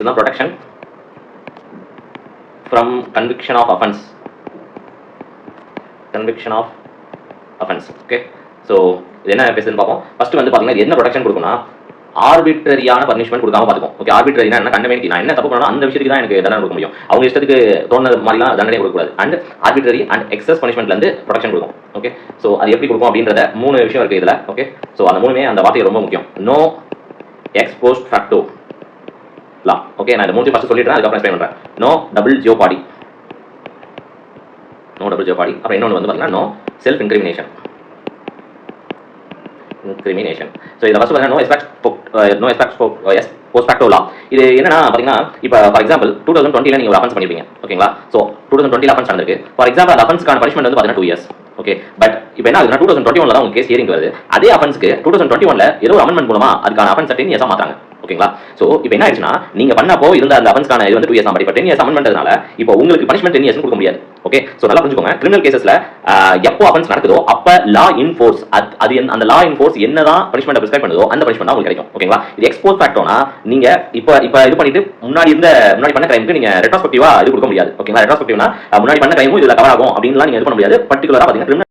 இதுதான் protection from conviction of offence. Conviction of offence. Okay, so இது என்ன பேசுதுன்னு பார்ப்போம். ஃபர்ஸ்ட் வந்து பார்த்தீங்கன்னா என்ன ப்ரொடெக்ஷன் கொடுக்கும்னா ஆர்பிட்ரரியான பனிஷ்மெண்ட் கொடுக்காம பார்த்துக்கும். ஓகே, ஆர்பிட்ரரினா என்ன, கண்டமென்ட் நான் என்ன தப்பு பண்ணணும் அந்த விஷயத்துக்கு தான் எனக்கு தண்டனை கொடுக்க முடியும். அவங்க இஷ்டத்துக்கு தோணுது மாதிரிலாம் தண்டனை கொடுக்கக்கூடாது. அண்ட் ஆர்பிட்ரரி அண்ட் எக்ஸஸ் பனிஷ்மெண்ட்லேருந்து ப்ரொடெக்ஷன் கொடுக்கும். ஓகே, ஸோ அது எப்படி கொடுக்கும் அப்படின்றத 3 விஷயம் இருக்குது இதில். ஓகே, ஸோ அந்த 3மே அந்த வார்த்தை ரொம்ப முக்கியம். No ex post facto law. Okay, நான் இந்த 3 ஃபர்ஸ்ட் சொல்லிடுறேன், அதுக்கப்புறம் எக்ஸ்பிளைன் பண்ணுறேன். No double jeopardy. No double jeopardy. அப்புறம் இன்னொன்று வந்து பார்த்தீங்கன்னா no self incrimination. Incrimination. So இதில் ஃபர்ஸ்ட் பார்த்தீங்கன்னா no ex post facto law. இது என்னன்னா பார்த்தீங்கன்னா இப்போ ஃபார் எக்ஸாம்பிள் 2020 நீங்கள் ஒரு அஃபென்ஸ் பண்ணிருப்பீங்க. ஓகேங்களா, ஸோ 2020 அஃபென்ஸ் நடந்திருக்கு. ஃபார் எக்ஸாம்பிள் அந்த அஃபென்ஸ்க்கான பனிஷ்மெண்ட் வந்து பார்த்தீங்கன்னா 2 years. ஓகே, பட் இப்போ என்ன ஆகுதுன்னா 2021 தான் உங்களுக்கு கேஸ் ஹியரிங் வருது. அதே அஃபென்ஸ்க்கு 2021 ஏதோ ஒரு அமெண்ட்மெண்ட் மூலமா அதுக்கான அஃபென்ஸ் 10 years மாத்தாங்க. ஓகேங்களா, ஸோ இப்போ என்ன ஆயிடுச்சுன்னா நீங்க பண்ணப்போ இருந்த அந்த அஃபென்ஸ்க்கான இது வந்து 2 years தான். பட் இப்போ 10 years அமெண்ட்மெண்ட்னால இப்போ உங்களுக்கு பனிஷ்மெண்ட் 10 years கொடுக்க முடியாது. ஓகே, ஸோ நல்லா புரிஞ்சுக்கோங்க. கிரிமினல் கேசஸ்ல எப்போ அஃபென்ஸ் நடக்குதோ அப்போ லா இன் ஃபோர்ஸ் அது அந்த லா இன் ஃபோர்ஸ் என்னதான் பனிஷ்மெண்ட் பிரிஸ்கிரைப் பண்ணுதோ அந்த பனிஷ்மெண்ட் தான் உங்களுக்கு கிடைக்கும். ஓகேங்களா, இது எக்ஸ்போஸ் ஃபேக்டோனா நீங்க இப்போ இது பண்ணிட்டு முன்னாடி பண்ண கிரைமுக்கு நீங்க ரெட்ரோஸ்பெக்டிவா இது கொடுக்க முடியாது. ஓகேங்களா, ரெட்ரோஸ்பெக்டிவ்னா முன்னாடி பண்ண கிரைமும் இதுல கவர் ஆகும் அப்படின்லாம் நீங்க இது பண்ண முடியாது. பர்டிகுலரா பாத்தீங்கன்னா